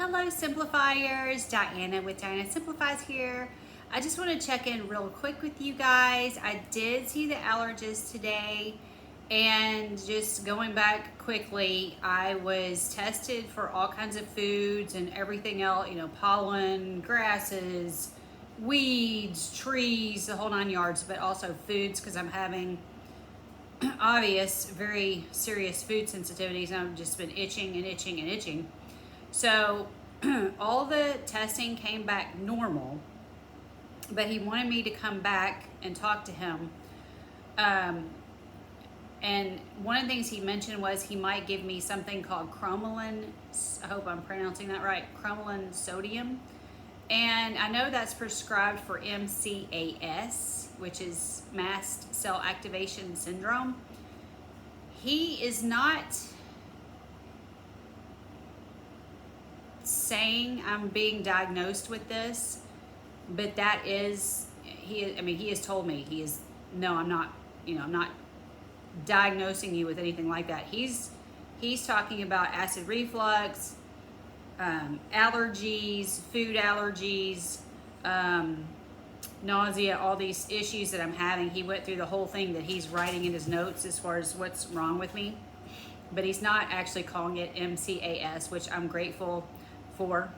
Hello Simplifiers, Diana with Diana Simplifies here. I just want to check in real quick with you guys. I did see the allergist today, and just going back quickly, I was tested for all kinds of foods and everything else, pollen, grasses, weeds, trees, the whole 9 yards, but also foods because I'm having obvious, very serious food sensitivities, and I've just been itching and itching and itching. So all the testing came back normal, but he wanted me to come back and talk to him. And one of the things he mentioned was he might give me something called cromolyn. I hope I'm pronouncing that right. Cromolyn sodium. And I know that's prescribed for MCAS, which is mast cell activation syndrome. He is not saying I'm being diagnosed with this, but that is, he has told me no, I'm not, I'm not diagnosing you with anything like that. He's talking about acid reflux, allergies, food allergies, nausea, all these issues that I'm having. He went through the whole thing that he's writing in his notes as far as what's wrong with me, but he's not actually calling it MCAS, which I'm grateful for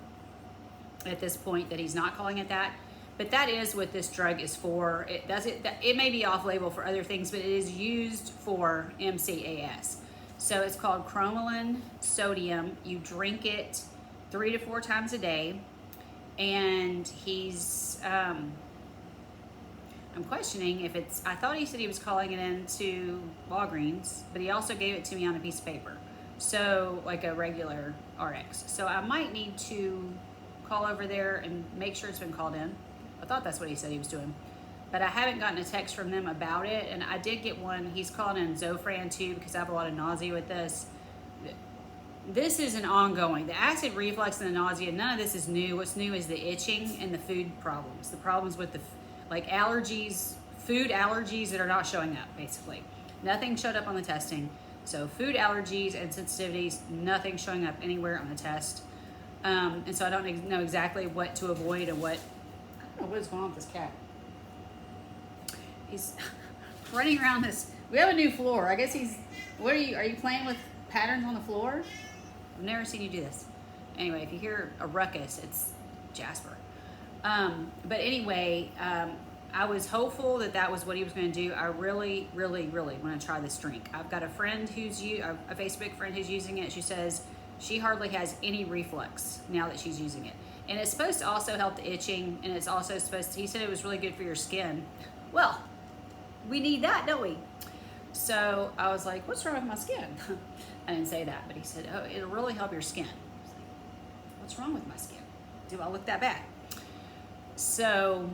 at this point that he's not calling it that. But that is what this drug is for. It may be off label for other things, but it is used for MCAS. So it's called cromolyn sodium. You drink it 3 to 4 times a day, and he's I'm questioning if it's, I thought he said he was calling it into Walgreens, but he also gave it to me on a piece of paper. So like a regular RX. So I might need to call over there and make sure it's been called in. I thought that's what he said he was doing, but I haven't gotten a text from them about it. And I did get one. He's calling in Zofran too, because I have a lot of nausea with this. This is an ongoing, the acid reflux and the nausea, none of this is new. What's new is the itching and the food problems, the problems with the like allergies, food allergies that are not showing up. Basically nothing showed up on the testing. So food allergies and sensitivities, nothing showing up anywhere on the test. And so I don't know exactly what to avoid or what. I don't know what is going on with this cat. He's running around this. We have a new floor. I guess he's, are you playing with patterns on the floor? I've never seen you do this. Anyway, if you hear a ruckus, it's Jasper. But anyway, I was hopeful that that was what he was going to do. I really, really, really want to try this drink. I've got a friend a Facebook friend who's using it. She says she hardly has any reflux now that she's using it. And it's supposed to also help the itching, and it's also supposed to, he said it was really good for your skin. Well, we need that, don't we? So I was like, what's wrong with my skin? I didn't say that, but he said, oh, it'll really help your skin. I was like, what's wrong with my skin? Do I look that bad? So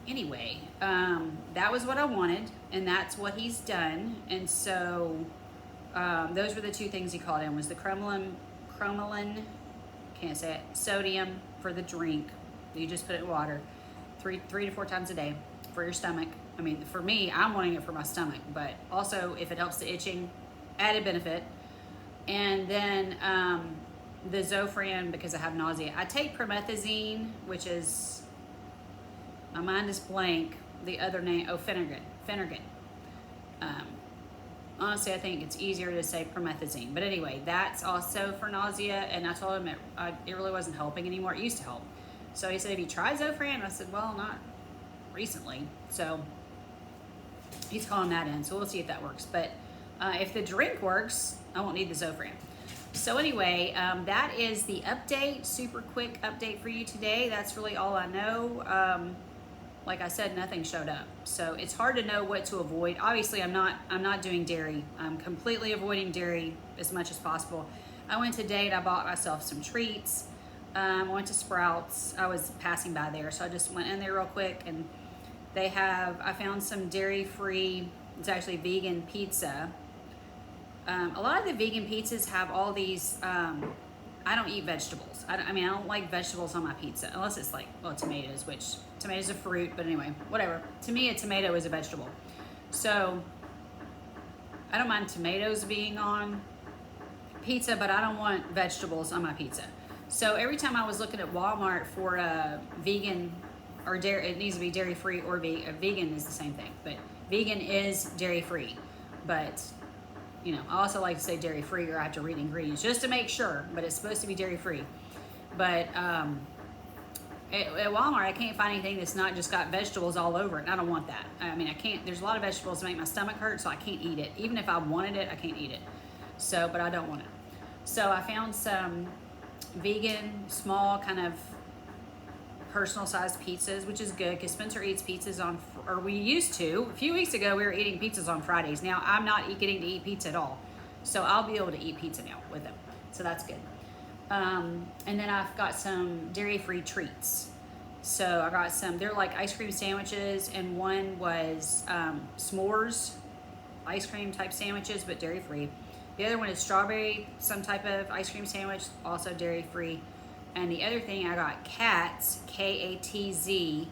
anyway, that was what I wanted, and that's what he's done. And so those were the 2 things he called in, was the cromolyn, can't say it, sodium for the drink. You just put it in water 3 to 4 times a day for your stomach. I mean, for me, I'm wanting it for my stomach, but also if it helps the itching, added benefit. And then the Zofran, because I have nausea. I take promethazine, which is, my mind is blank, the other name, Phenergan. Honestly, I think it's easier to say promethazine. But anyway, that's also for nausea, and I told him it really wasn't helping anymore. It used to help. So he said, have you tried Zofran? I said, well, not recently. So he's calling that in, so we'll see if that works. But if the drink works, I won't need the Zofran. So anyway, that is the update, super quick update for you today. That's really all I know. Like I said, nothing showed up. So it's hard to know what to avoid. Obviously, I'm not doing dairy. I'm completely avoiding dairy as much as possible. I went today and I bought myself some treats. I went to Sprouts. I was passing by there, so I just went in there real quick, and I found some dairy-free, it's actually vegan pizza. A lot of the vegan pizzas have all these, I don't eat vegetables. I don't like vegetables on my pizza, unless it's like, well, tomatoes, which tomatoes are fruit, but anyway, whatever. To me, a tomato is a vegetable. So I don't mind tomatoes being on pizza, but I don't want vegetables on my pizza. So every time I was looking at Walmart for a vegan or dairy, it needs to be dairy free or vegan is the same thing, but vegan is dairy free. But you know, I also like to say dairy free, or I have to read ingredients just to make sure. But it's supposed to be dairy free. But at Walmart, I can't find anything that's not just got vegetables all over it. And I don't want that. I mean, I can't. There's a lot of vegetables that make my stomach hurt, so I can't eat it. Even if I wanted it, I can't eat it. So, but I don't want it. So I found some vegan, small, kind of personal sized pizzas, which is good because Spencer eats pizzas on, or we used to. A few weeks ago, we were eating pizzas on Fridays. Now I'm not getting to eat pizza at all. So I'll be able to eat pizza now with him. So that's good. And then I've got some dairy-free treats. So I got some, they're like ice cream sandwiches, and one was s'mores ice cream type sandwiches, but dairy-free. The other one is strawberry, some type of ice cream sandwich, also dairy-free. And the other thing, I got Katz, K-A-T-Z.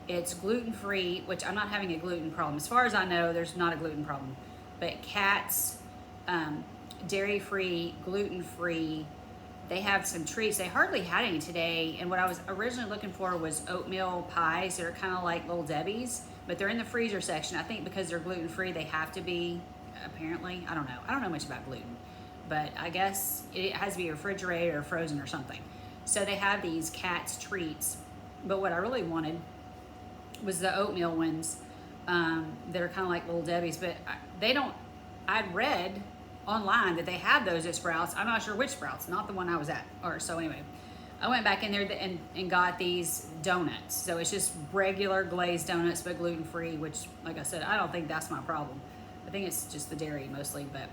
It's gluten-free, which I'm not having a gluten problem. As far as I know, there's not a gluten problem. But Katz, dairy-free, gluten-free. They have some treats. They hardly had any today. And what I was originally looking for was oatmeal pies that are kind of like Little Debbie's, but they're in the freezer section. I think because they're gluten-free, they have to be, apparently. I don't know. I don't know much about gluten, but I guess it has to be refrigerated or frozen or something. So they have these Katz treats. But what I really wanted was the oatmeal ones that are kind of like Little Debbie's, but they don't, I'd read online that they have those at Sprouts. I'm not sure which Sprouts, not the one I was at. Or so anyway, I went back in there and got these donuts. So it's just regular glazed donuts, but gluten-free, which, like I said, I don't think that's my problem. I think it's just the dairy mostly, but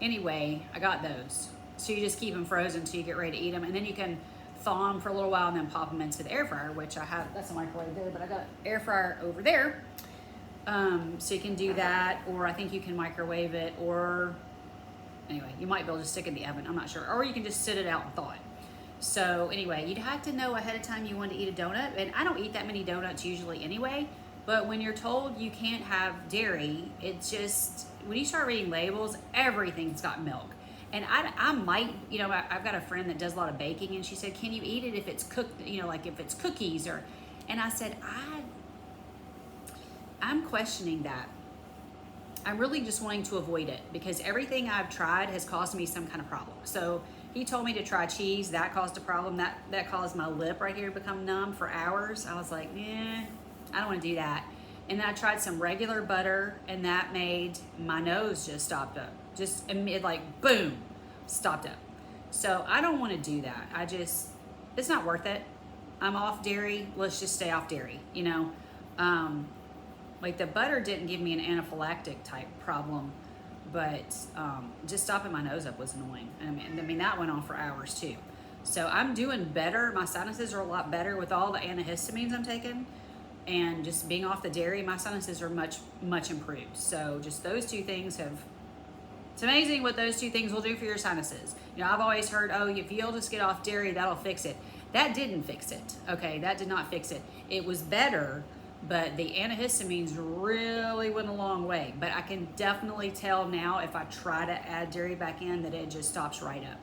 anyway, I got those. So you just keep them frozen until you get ready to eat them, and then you can thaw them for a little while and then pop them into the air fryer, which I have. That's a microwave there, but I got air fryer over there. So you can do that, or I think you can microwave it, or anyway, you might be able to stick it in the oven. I'm not sure. Or you can just sit it out and thaw it. So anyway, you'd have to know ahead of time you want to eat a donut. And I don't eat that many donuts usually anyway. But when you're told you can't have dairy, it's just, when you start reading labels, everything's got milk. And I might, you know, I've got a friend that does a lot of baking, and she said, can you eat it if it's cooked, you know, like if it's cookies or, and I said, I'm questioning that. I'm really just wanting to avoid it because everything I've tried has caused me some kind of problem. So he told me to try cheese. That caused a problem. That caused my lip right here to become numb for hours. I was like, I don't want to do that. And then I tried some regular butter, and that made my nose just stopped up. Just it like boom, stopped up. So I don't want to do that. It's not worth it. I'm off dairy. Let's just stay off dairy, you know. Like the butter didn't give me an anaphylactic type problem, but just stopping my nose up was annoying. I mean that went on for hours too. So I'm doing better. My sinuses are a lot better with all the antihistamines I'm taking, and just being off the dairy, my sinuses are much, much improved. So just those two things it's amazing what those two things will do for your sinuses. You know, I've always heard, oh, if you'll just get off dairy, that'll fix it. That didn't fix it, okay? That did not fix it. It was better, but the antihistamines really went a long way. But I can definitely tell now if I try to add dairy back in that it just stops right up.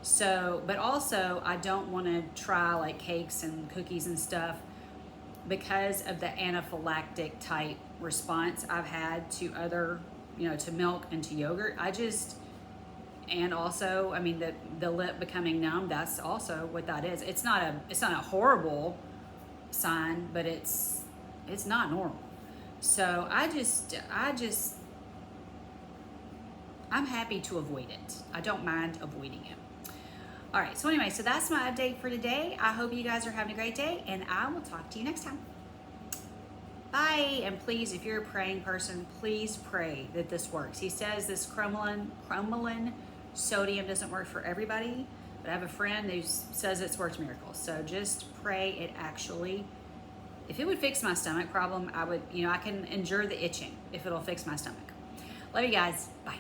So, but also I don't want to try like cakes and cookies and stuff because of the anaphylactic type response I've had to other, you know, to milk and to yogurt. And also, I mean, the lip becoming numb, that's also what that is. It's not a horrible sign, but it's not normal. So I'm happy to avoid it. I don't mind avoiding it. All right, so anyway, so that's my update for today. I hope you guys are having a great day, and I will talk to you next time. Bye. And please, if you're a praying person, please pray that this works. He says this crumulin sodium doesn't work for everybody, but I have a friend who says it's worked miracles. So just pray it actually. If it would fix my stomach problem, I would, you know, I can endure the itching if it'll fix my stomach. Love you guys. Bye.